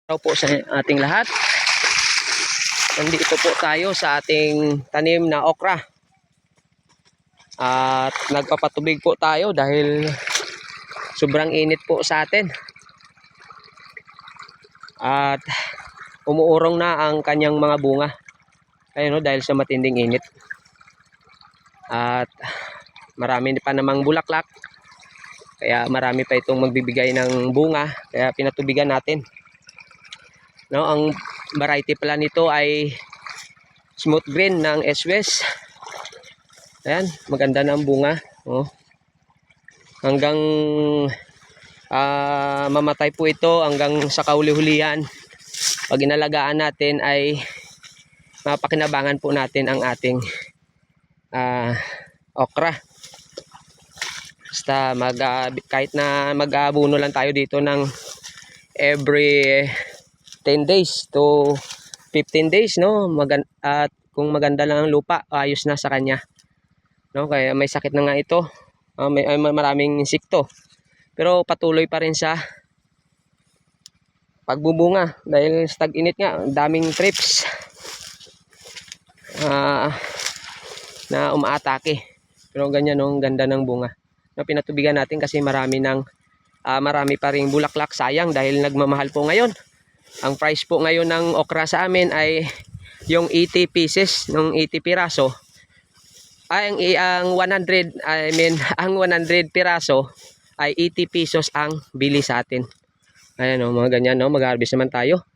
Hello po sa ating lahat. Nandito po tayo sa ating tanim na okra. At nagpapatubig po tayo dahil sobrang init po sa atin. At umuurong na ang kanyang mga bunga. Ayun, dahil sa matinding init. At marami pa namang bulaklak. Kaya marami pa itong magbibigay ng bunga. Kaya pinatubigan natin. No, ang variety pala nito ay smooth green ng S-West. Ayan, maganda na ang bunga. Oh. Hanggang mamatay po ito hanggang sa kauli-hulihan. Pag inalagaan natin ay mapakinabangan po natin ang ating okra. Basta kahit na mag-aabuno lang tayo dito ng every 10 days to 15 days, no? At kung maganda lang ang lupa, ayos na sa kanya. No, kaya may sakit na nga ito. May maraming insekto. Pero patuloy pa rin sa pagbubunga dahil sa tag-init nga, daming trips na umaatake. Pero ganyan, no, ang ganda ng bunga. No, pinatubigan natin kasi marami pa ring bulaklak. Sayang dahil nagmamahal po ngayon. Ang price po ngayon ng okra sa amin ay yung 80 pieces, ng 80 piraso. Ang 100, ang 100 piraso ay 80 pesos ang bili sa atin. Ayan, o, mga ganyan, no, mag-harvest naman tayo.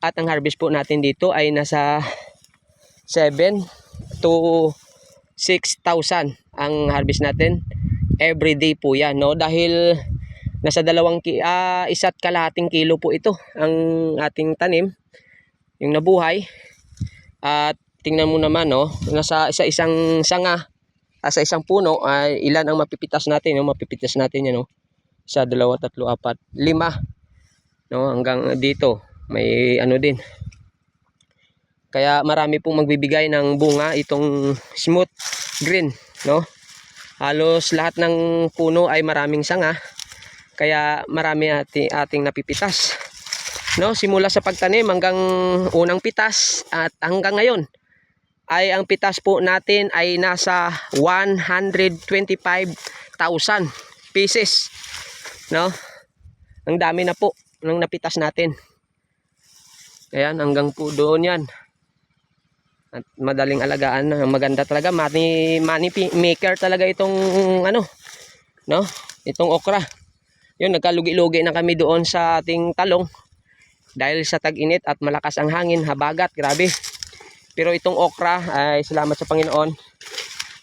At ang harvest po natin dito ay nasa 7 to 6,000 ang harvest natin. Every day po yan, no, dahil nasa 1.5 kilo po ito ang ating tanim, yung nabuhay. At tingnan mo naman, no, nasa isang sanga, sa isang puno ay ilan ang mapipitas natin, no? Mapipitas natin yan, no? 1, 2, 3, 4, 5, no, hanggang dito may ano din. Kaya marami pong magbibigay ng bunga itong smooth green, no? Halos lahat ng puno ay maraming sanga. Kaya marami ating napipitas. No, simula sa pagtanim hanggang unang pitas at hanggang ngayon ay ang pitas po natin ay nasa 125,000 pieces. No? Ang dami na po ng napitas natin. Ayan, hanggang po doon yan. At madaling alagaan, maganda talaga, money maker talaga itong ano, no? Itong okra. Yun, nagkalugi-lugi na kami doon sa ating talong dahil sa tag-init at malakas ang hangin, habagat, grabe. Pero itong okra ay salamat sa Panginoon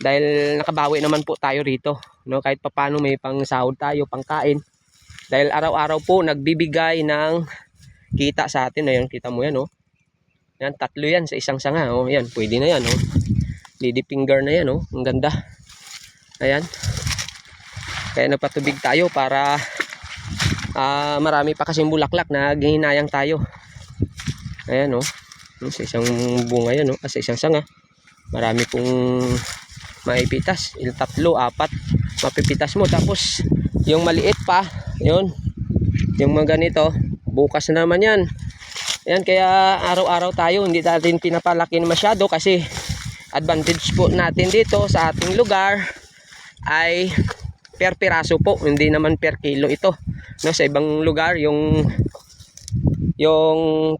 dahil nakabawi naman po tayo rito, no? Kahit papano may pangsahod tayo, pangkain. Dahil araw-araw po nagbibigay ng kita sa atin. Ayun, kita mo yan, oh. Yan, 3 yan sa isang sanga, oh. Yan, pwede na yan, oh. Lady finger na yan, oh. Ang ganda. Ayan. Kaya nagpatubig tayo para marami pa kasing bulaklak na gihinayang tayo. Ayan, oh. Sa isang bunga yan, oh. Sa isang sanga marami pong maipitas. 3, 4 mapipitas mo. Tapos yung maliit pa, yun, yung mga ganito, bukas na naman yan. Ayan, kaya araw-araw tayo hindi natin pinapalaki masyado kasi advantage po natin dito sa ating lugar ay per piraso po, hindi naman per kilo ito. No, sa ibang lugar yung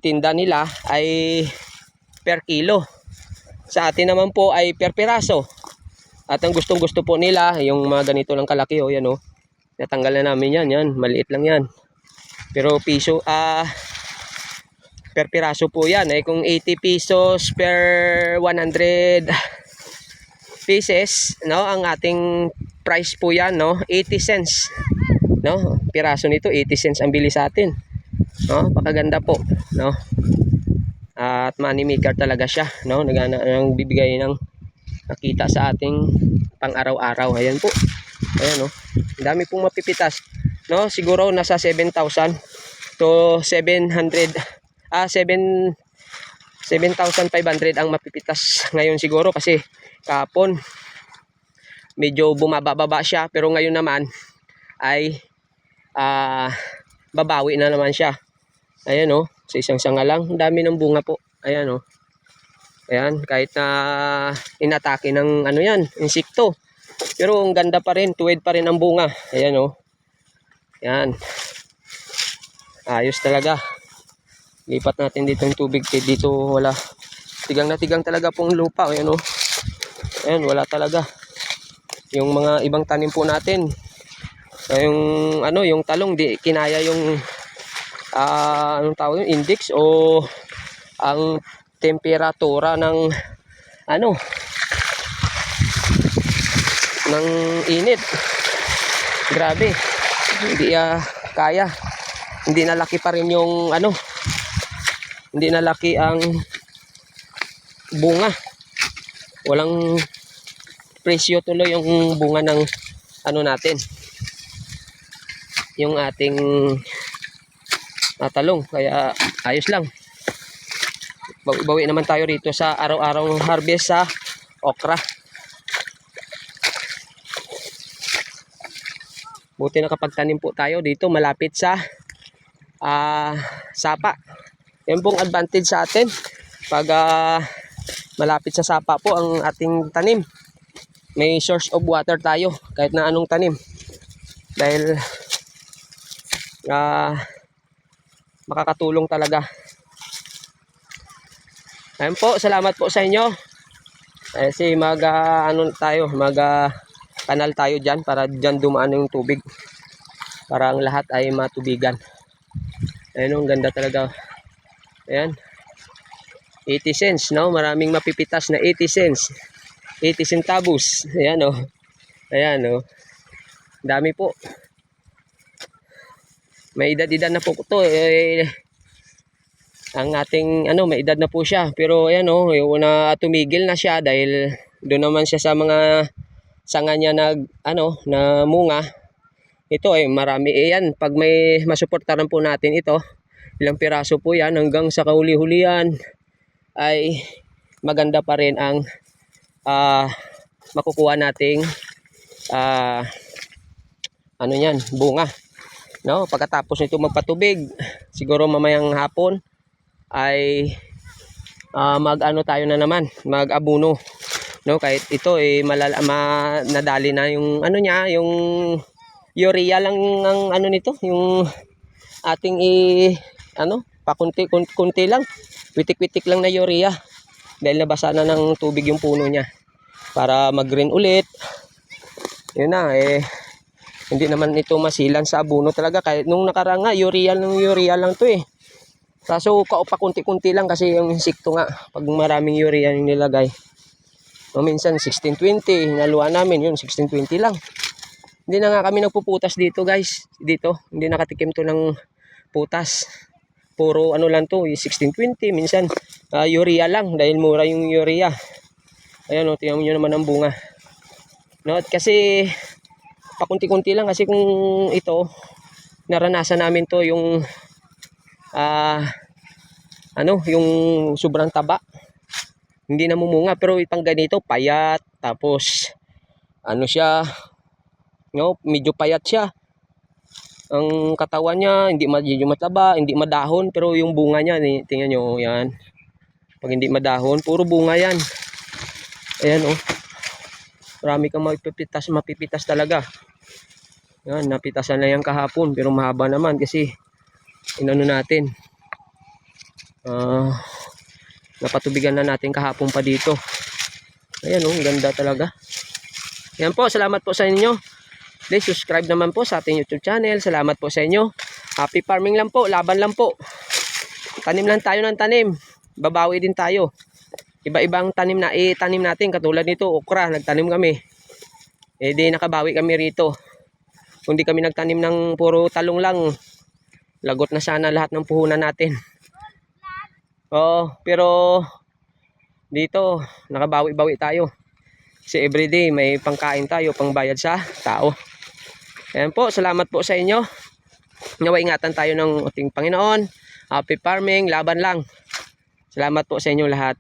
tinda nila ay per kilo. Sa atin naman po ay per piraso. At ang gustong-gusto po nila yung mga ganito lang kalaki, oh, yan, oh. Natanggal na namin yan, maliit lang yan. Pero piso per piraso po yan. Kung 80 pesos per 100 pieces, no, ang ating price po yan, no, 80 cents. No, piraso nito 80 cents ang bili sa atin. No, pakaganda po, no. At money maker talaga siya, no. Nang bibigay ng nakita sa ating pang-araw-araw. Ayan po. Ayan, no. Dami pong mapipitas. No, siguro nasa 7,000 to 7,500 ang mapipitas ngayon siguro kasi kapon medyo bumababa siya, pero ngayon naman ay babawi na naman siya. Ayan, oh. Sa isang sanga lang. Ang dami ng bunga po. Ayan, oh. Ayan, kahit na inatake ng ano yan, insekto. Pero ang ganda pa rin, tuwid pa rin ang bunga. Ayan, oh. Ayan. Ayos talaga. Lipat natin dito yung tubig. Dito wala. Tigang na tigang talaga pong lupa. Ayan, oh. Ayan, wala talaga. Yung mga ibang tanim po natin. Yung ano, yung talong di kinaya yung anong tawag yung index o ang temperatura ng ano ng init. Grabe. Hindi kaya. Hindi nalaki pa rin yung ano. Hindi nalaki ang bunga. Walang presyo tuloy yung bunga ng ano natin. Yung ating talong. Kaya ayos lang. Bawi naman tayo rito sa araw-araw harvest sa okra. Buti nakapagtanim po tayo dito malapit sa sapa. Yan pong advantage sa atin. Pag malapit sa sapa po ang ating tanim. May source of water tayo kahit na anong tanim. Dahil makakatulong talaga. Ayun po, salamat po sa inyo. Kasi ano tayo, kanal tayo diyan para diyan dumaan yung tubig. Para ang lahat ay matubigan. Ayun, ang ganda talaga. Ayan. 80 cents, no? Maraming mapipitas na 80 cents. 80 centavos. Ayan, oh. Ayan, oh. Dami po. May edad-edad na po ito. Ang ating, may edad na po siya. Pero, ayan, oh. Yung na tumigil na siya dahil doon naman siya sa mga sanga niya na munga. Ito ay marami. Ayan, pag may masuportaran po natin ito, ilang piraso po yan hanggang sa kahuli-hulian ay maganda pa rin ang makukuha nating bunga, no? Pagkatapos nito magpatubig, siguro mamayang hapon ay tayo na naman, mag-abuno, no? Kahit ito nadali na yung yung urea lang ang nito, yung ating pakunti lang, witik-witik lang na urea dahil nabasa na ng tubig yung puno niya para mag-green ulit. Yun na, hindi naman ito masilan sa abono talaga. Kahit nung nakaranga, urea lang to eh. Kaso pakunti-kunti lang kasi yung insekto nga, pag maraming urea yung nilagay. Minsan 1620, naluan namin yun, 1620 lang. Hindi na nga kami nagpuputas dito guys. Dito, hindi nakatikim to ng putas. Puro lang to, 1620. Minsan urea lang dahil mura yung urea. Ayan, tingnan nyo naman ang bunga. No, at kasi pakunti-kunti lang kasi kung ito naranasan namin to yung yung sobrang taba. Hindi namumunga pero itang ganito payat, tapos siya, medyo payat siya. Ang katawan niya hindi medyo mataba, hindi madahon, pero yung bunga niya tingnan nyo yan. Pag hindi madahon, puro bunga yan. Ayan, oh. Marami kang mapipitas talaga. Yan, napitasan na yan kahapon pero mahaba naman kasi natin. Napatubigan na natin kahapon pa dito. Ayan, oh, ganda talaga. Yan po, salamat po sa inyo. Please subscribe naman po sa ating YouTube channel. Salamat po sa inyo. Happy farming lang po, laban lang po. Tanim lang tayo ng tanim. Babawi din tayo. Iba-ibang tanim na tanim natin, katulad nito, okra, nagtanim kami. Di nakabawi kami rito. Kung di kami nagtanim ng puro talong lang, lagot na sana lahat ng puhunan natin. Pero dito nakabawi-bawi tayo. Kasi everyday may pangkain tayo, pangbayad sa tao. Ayan po, salamat po sa inyo. Nawa ingatan tayo ng ating Panginoon. Happy farming, laban lang. Salamat po sa inyo lahat.